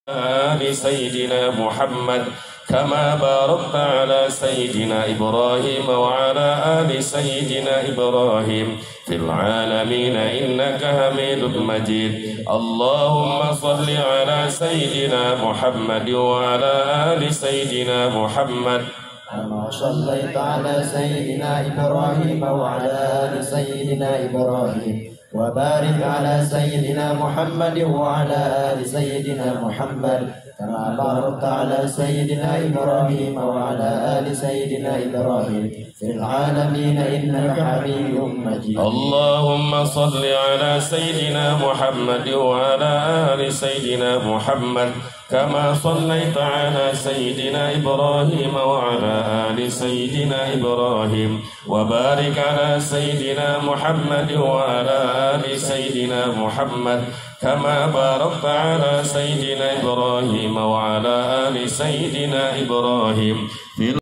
آل سيدنا محمد كما باركت على سيدنا إبراهيم وعلى آل سيدنا إبراهيم في العالمين إنك حميد مجيد. اللهم صل على سيدنا محمد وعلى آل سيدنا محمد كما صليت على سيدنا إبراهيم وعلى آل سيدنا إبراهيم وبارك على سيدنا محمد وعلى آل سيدنا محمد كما باركت على سيدنا إبراهيم وعلى آل سيدنا إبراهيم في العالمين إنك حميد مجيد. اللهم صل على سيدنا محمد وعلى آل سيدنا محمد كما صليت على سيدنا إبراهيم وعلى آل سيدنا إبراهيم وبارك على سيدنا محمد وعلى آل سيدنا محمد كما باركت على سيدنا إبراهيم وعلى آل سيدنا إبراهيم في